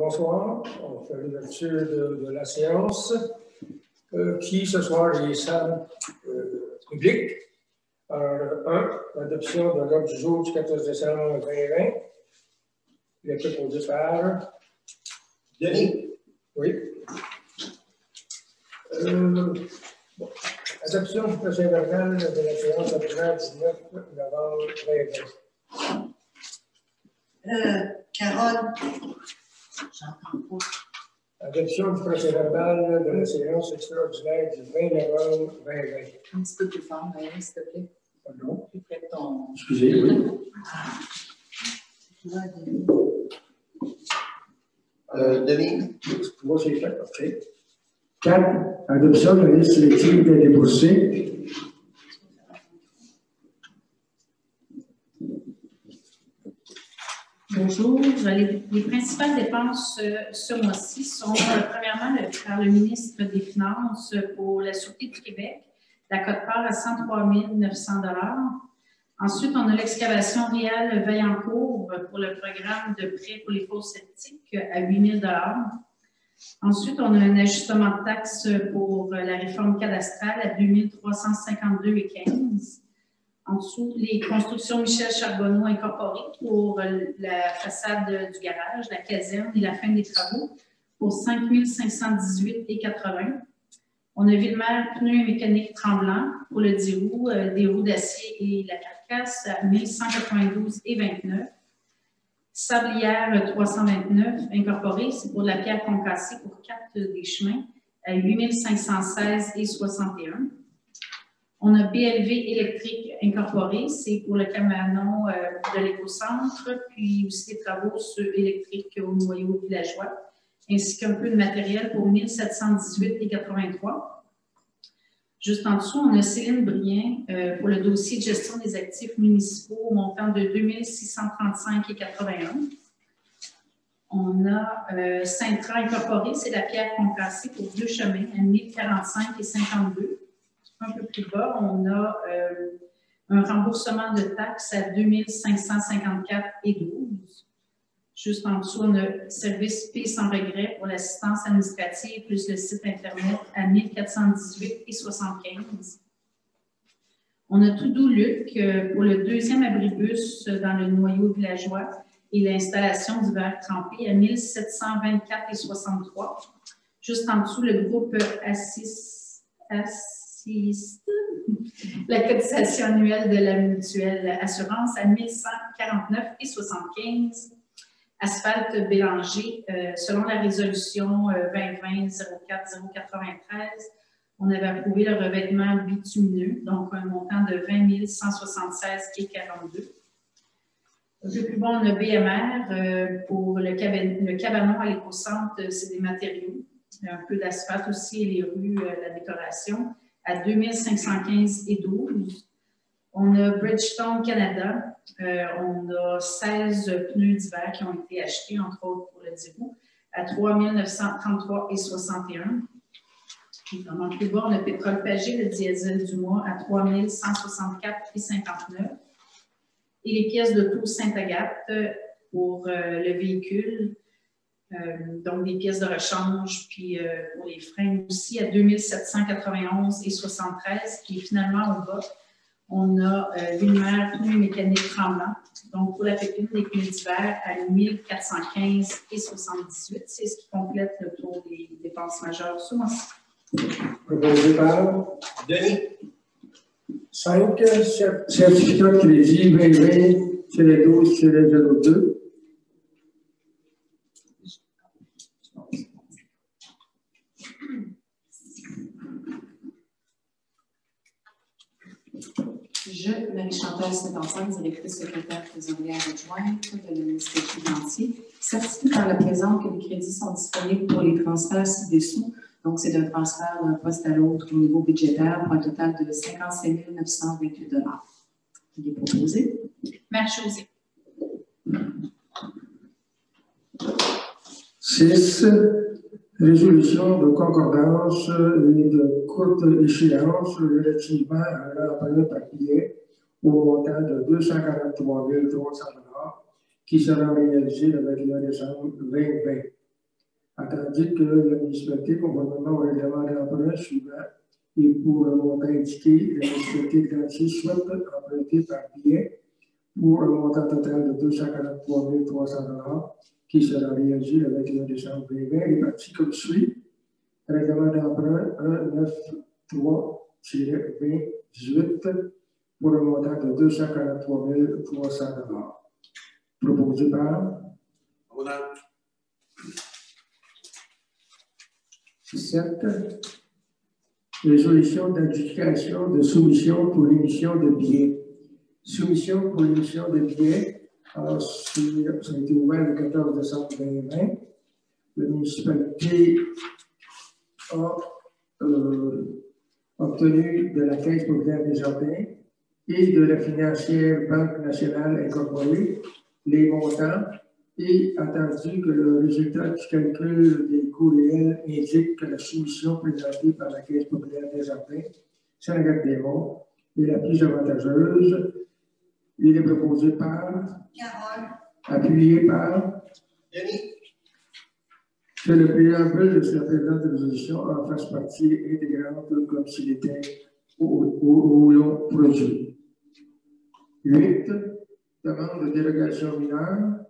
Bonsoir, on fait l'ouverture de la séance qui ce soir est salle publique. Alors, 1, l'adoption de l'ordre du jour du 14 décembre 2020. Il est proposé par Denis. Oui. Adoption du procès verbal de la séance ordinaire du 9 novembre 2020. Carole. J'entends pas. Adoption du procès verbal de la séance extraordinaire du 20 novembre 2020. Un petit peu plus fort, s'il te plaît. Pardon? Plus près de ton. Excusez, oui. Denis. Moi, c'est fait, OK. 4. Adoption de la liste sélective des déboursés. Bonjour. Les principales dépenses ce mois-ci sont premièrement par le ministre des Finances pour la Sûreté du Québec, la quote-part à 103 900 $. Ensuite, on a l'excavation réelle Vaillancourt pour le programme de prêt pour les fosses septiques à 8 000 $. Ensuite, on a un ajustement de taxes pour la réforme cadastrale à 2 352,15 $. En dessous, les constructions Michel Charbonneau incorporées pour la façade du garage, la caserne et la fin des travaux pour 5 518,80 $. On a Ville-Mère pneus et mécanique Tremblant pour le 10 roues, des roues d'acier et la carcasse à 1 192,29 $. Sablière 329 incorporée, c'est pour la pierre concassée pour 4 des chemins à 8 516,61 $. On a BLV électrique incorporé, c'est pour le camion de l'écocentre, puis aussi des travaux électriques au noyau villageois, ainsi qu'un peu de matériel pour 1 718,83 $. Juste en dessous, on a Céline Brien pour le dossier de gestion des actifs municipaux au montant de 2 635,81 $. On a Saint-Tran incorporé, c'est la pierre concassée pour 2 chemins à 1 045,52 $. Un peu plus bas, on a un remboursement de taxes à 2 554,12 $. Juste en dessous, on a service P sans regret pour l'assistance administrative plus le site Internet à 1 418,75 $. On a Toudoux-Luc pour le 2e abribus dans le noyau villageois et l'installation du verre trempé à 1 724,63 $. Juste en dessous, le groupe la cotisation annuelle de la mutuelle assurance à 1 149,75 $. Asphalte Bélanger, selon la résolution 2020-04-093, on avait approuvé le revêtement bitumineux, donc un montant de 20 176,42 $. Un peu plus bas, on a BMR pour le cabanon à l'écocentre, c'est des matériaux, un peu d'asphalte aussi et les rues, la décoration, à 2 515,12 $. On a Bridgestone Canada, on a 16 pneus d'hiver qui ont été achetés, entre autres pour le 10 roues, à 3 933,61 $. Vraiment plus bas, on a Pétrole Pagé, le diesel du mois, à 3 164,59 $. Et les pièces d'auto Sainte-Agathe pour le véhicule, donc des pièces de rechange, puis pour les freins aussi, à 2 791,73 $. Puis finalement, au bas, on a Ville-Mère pneus mécanique Tremblant. Donc, pour la pépine des pneus d'hiver à 1 415,78 $. C'est ce qui complète le tour des dépenses majeures ce mois-ci. Proposé par Denis. 5. Certificat de crédit 2020-12-02. Je, Marie-Chantal Saint-Antoine, directrice secrétaire trésorière adjointe de le ministère financier, certifie par la présente que les crédits sont disponibles pour les transferts ci-dessous. Donc, c'est d'un transfert d'un poste à l'autre au niveau budgétaire pour un total de 55 928 $. Il est proposé. Marie-Josée. 6. Résolution de concordance et de courte échéance relativement à l'emprunt papier au montant de 243 300 $ qui sera réalisé le 21 décembre 2020. attendu que la municipalité, conformément au règlement d'emprunt suivant, et pour le montant indiqué, la municipalité de Clancy souhaite emprunter par billet pour un montant total de 243 300 $, qui sera réagi le 21 décembre 2020, réparti comme suit. Règlement d'emprunt 193-2018 pour un montant de 243 300 $. Proposé par 7. Résolution d'adjudication de soumission pour l'émission de billets. Soumission pour l'émission de billets, alors, ça a été ouvert le 14 décembre 2020. La municipalité a obtenu de la Caisse populaire des Jardins et de la financière Banque nationale incorporée les montants et attendu que le résultat du calcul des coûts réels indique que la soumission présentée par la Caisse populaire des Jardins, Saint-Agathe-des-Monts, est la plus avantageuse. Il est proposé par Carole. Appuyé par Denis. que le préambule de la présente résolution en fasse partie intégrante comme s'il était au long produit. 8. Demande de dérogation mineure.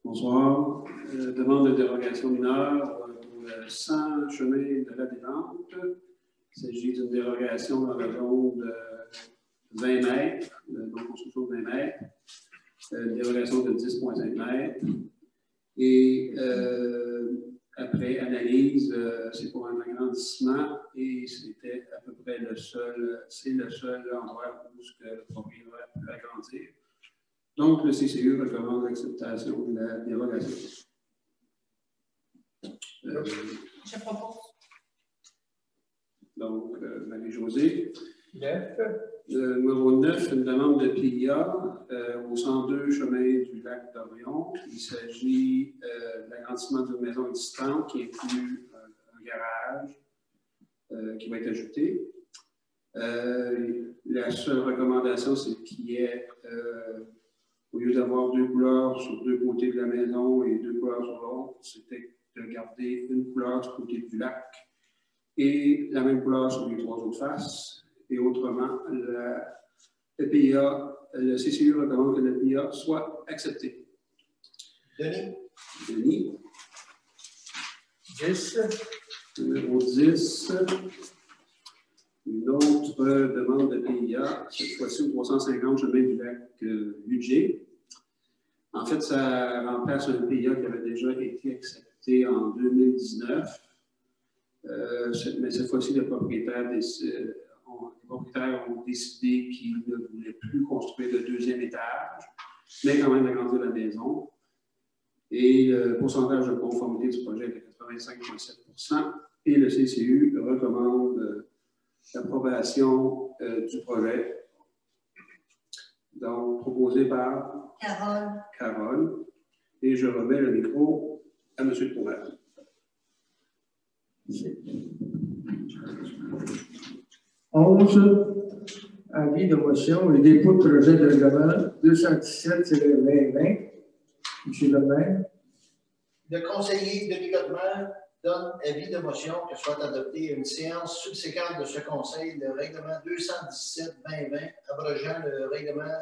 Bonsoir. Demande de dérogation mineure pour le 100 chemin de la Détente. Il s'agit d'une dérogation dans la zone de 20 mètres, donc construction de 20 mètres, une dérogation de 10,5 mètres. Et après analyse, c'est pour un agrandissement et c'était à peu près c'est le seul endroit où le propriétaire peut agrandir. Donc, le CCU recommande l'acceptation de la dérogation. Je propose. Donc, Marie-Josée. 9. Numéro 9, une demande de PIA au 102 chemin du lac d'Orion. Il s'agit de l'agrandissement d'une maison existante qui inclut un garage qui va être ajouté. La seule recommandation, c'est qu'il y ait, au lieu d'avoir 2 couleurs sur 2 côtés de la maison et 2 couleurs sur l'autre, c'était de garder une couleur du côté du lac et la même couleur sur les 3 autres faces. Et autrement, le PIA, le CCU recommande que le PIA soit accepté. Denis. Denis. 10. Numéro 10. Une autre demande de PIA, cette fois-ci au 350 chemin du lac Ludger. En fait, ça remplace un PIA qui avait déjà été accepté en 2019. Mais cette fois-ci, les propriétaires ont décidé qu'ils ne voulaient plus construire le 2e étage, mais quand même agrandir la maison. Et le pourcentage de conformité du projet est de 85,7 % et le CCU recommande l'approbation du projet. Donc, proposé par Carole. Et je remets le micro à M. Prouvert. Avis de motion et dépôt de projet de règlement 217-2020. M. le maire. Le conseiller Denis Godemaire donne avis de motion que soit adopté à une séance subséquente de ce conseil le règlement 217-2020 abrogeant le règlement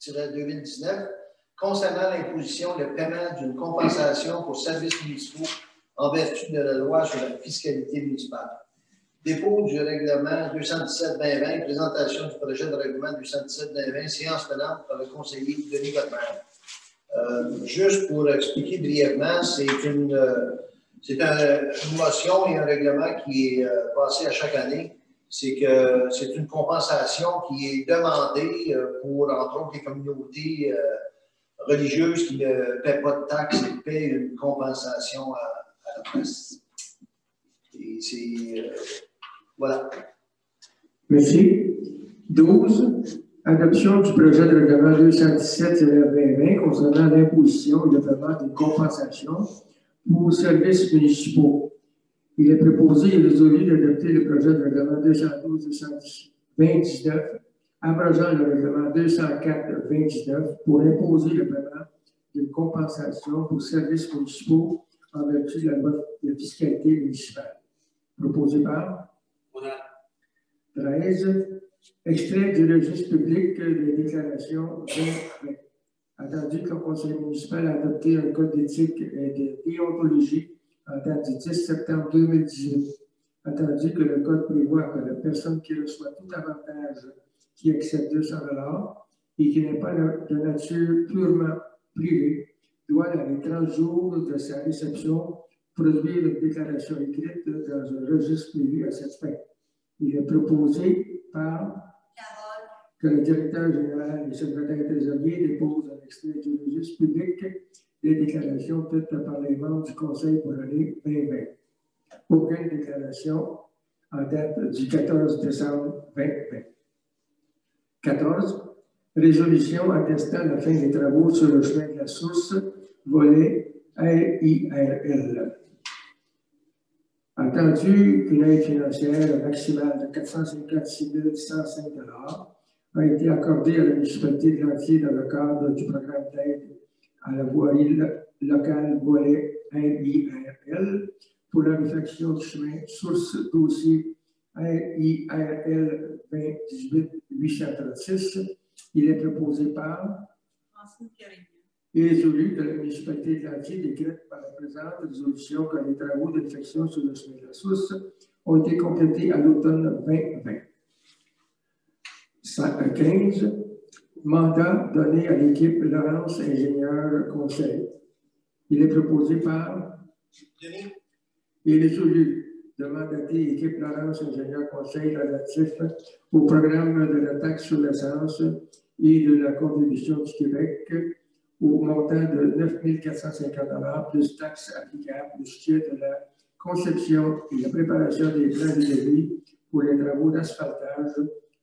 212-2019 concernant l'imposition et le paiement d'une compensation pour services municipaux en vertu de la loi sur la fiscalité municipale. Dépôt du règlement 217-2020, présentation du projet de règlement 217-2020, séance tenante par le conseiller Denis Godemaire. Juste pour expliquer brièvement, c'est une motion et un règlement qui est passé à chaque année. C'est que c'est une compensation qui est demandée pour, entre autres, les communautés religieuses qui ne paient pas de taxes et paient une compensation à la place. Et c'est... voilà. Merci. 12. Adoption du projet de règlement 217-2020 concernant l'imposition et le paiement d'une compensation pour services municipaux. Il est proposé et résolu d'adopter le projet de règlement 212-2019 abrogeant le règlement 204-2019 pour imposer le paiement d'une compensation pour services municipaux en vertu de la loi de fiscalité municipale. Proposé par 13. Extrait du registre public des déclarations 2020. Attendu que le Conseil municipal a adopté un code d'éthique et de déontologie en date du 10 septembre 2018. Attendu que le code prévoit que la personne qui reçoit tout avantage qui excède 200 $ et qui n'est pas de nature purement privée doit, dans les 30 jours de sa réception, produire une déclaration écrite dans un registre prévu à cette fin. Il est proposé par que le directeur général et le secrétaire trésorier déposent un extrait du registre public des déclarations faites par les membres du Conseil pour l'année 2020. Aucune déclaration en date du 14 décembre 2020. 14. Résolution attestant la fin des travaux sur le chemin de la source, volet RIRL. Entendu qu'une aide financière maximale de 456 105 $ a été accordée à la municipalité de Lanty dans le cadre du programme d'aide à la voirie locale volet RIRL pour la réfection du chemin source dossier RIRL 2018-836. Il est proposé par et résolu de la municipalité de Lanty, décrite par la présente résolution que les travaux de réfection sur le chemin de la source ont été complétés à l'automne 2020. 15. Mandat donné à l'équipe Laurence Ingénieur Conseil. Il est proposé par et résolu de mandater l'équipe Laurence Ingénieur Conseil relatif au programme de la taxe sur l'essence et de la contribution du Québec au montant de 9 450 $ plus taxes applicables au soutien de la conception et la préparation des plans de devis pour les travaux d'asphaltage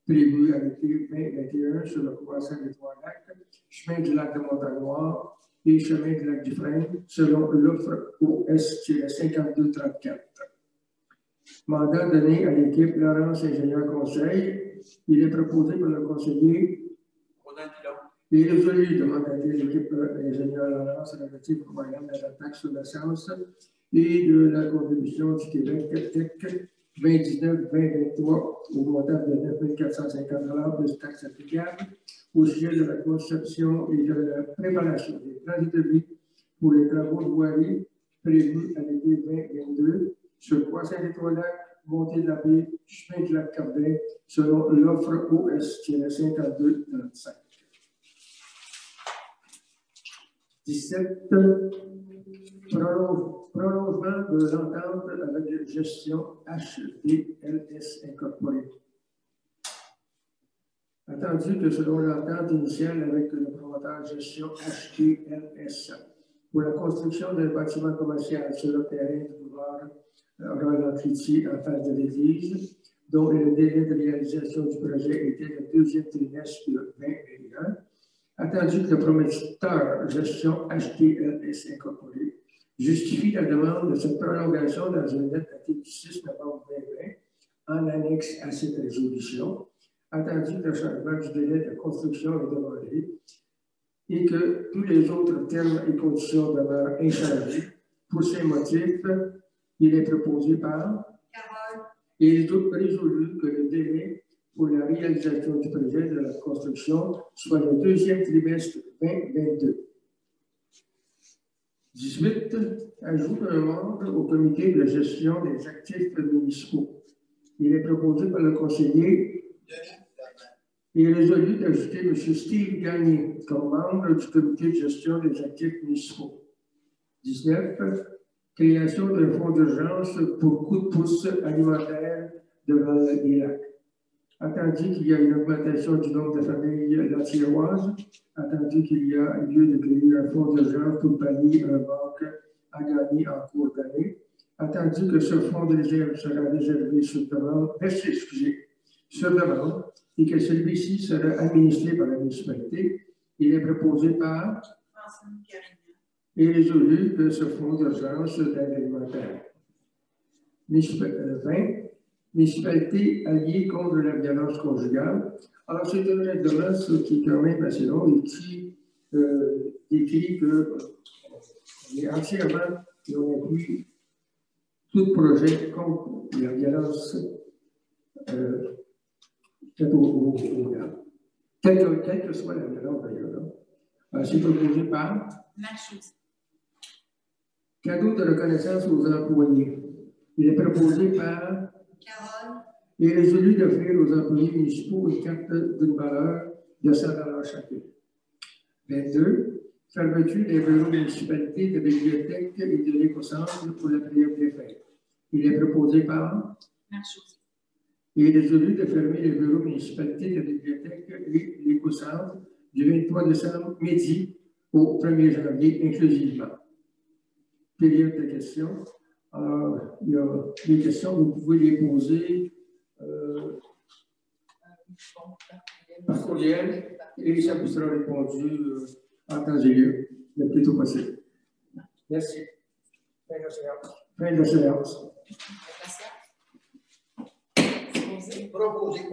prévus à l'été 2021 sur le croissant des Trois-Lacs, chemin du lac de Montagnard et chemin du lac du Frein, selon l'offre OS-5234. Mandat donné à l'équipe Laurence Ingénieur Conseil. Il est proposé par le conseiller et résolu de mandater l'équipe Ingénieur Laurence relative au programme de la taxe sur l'essence et de la contribution du Québec TEC 2019-2023 au montant de 9 450 $ plus taxes applicables au sujet de la conception et de la préparation des plans de devis pour les travaux de voirie prévus à l'été 2022 sur Croissant des Trois-Lacs, Montée de la Baie, chemin du lac Carbet, selon l'offre OS-5235. 17. Prolongement de l'entente avec la gestion HDLS Incorporée. Attendu que selon l'entente initiale avec le promoteur gestion HDLS pour la construction d'un bâtiment commercial sur le terrain du boulevard Roland Cloutier en face de l'église, dont le délai de réalisation du projet était le deuxième trimestre 2021, attendu que le promoteur gestion HDLS Incorporée justifie la demande de cette prolongation dans une lettre datée du 6 novembre 2020 en annexe à cette résolution, attendu que le changement du délai de construction est demandé et que tous les autres termes et conditions demeurent inchangés. Pour ces motifs, il est proposé par et il est résolu que le délai pour la réalisation du projet de la construction soit le deuxième trimestre 2022. 18. Ajoute un membre au comité de gestion des actifs municipaux. Il est proposé par le conseiller et résolu d'ajouter M. Steve Gagné comme membre du comité de gestion des actifs municipaux. 19. Création d'un fonds d'urgence pour coup de pouce alimentaire devant les lacs. Attendu qu'il y a une augmentation du nombre de familles lantiroises, attendu qu'il y a lieu de créer un fonds d'urgence pour pallier un manque à gagner en cours d'année, attendu que ce fonds de réserve sera réservé sur demande, sur demande, et que celui-ci sera administré par la municipalité, il est proposé par et résolu que ce fonds d'urgence d'aide alimentaire. 20. municipalités alliées contre la violence conjugale. Alors, c'est un règlement qui est quand même assez long et qui décrit que est entièrement inclus tout projet contre la violence faite aux femmes. Quelle que soit la violence d'ailleurs. C'est proposé par Marchose. cadeau de reconnaissance aux employés. Il est proposé par Carole. Il est résolu d'offrir aux employés municipaux une carte d'une valeur de 100 $ chacun. 22. Fermeture des bureaux de municipalité, de bibliothèques et de l'éco-centre pour la période des fêtes. Il est proposé par Marchose. Il est résolu de fermer les bureaux de municipalité, de bibliothèques et l'éco-centre du 23 décembre midi au 1er janvier inclusivement. Période de questions. Alors, il y a des questions, vous pouvez les poser par courriel et ça vous sera répondu en temps et lieu, le plus tôt possible. Merci. Fin de la séance. Fin de la séance. Proposé.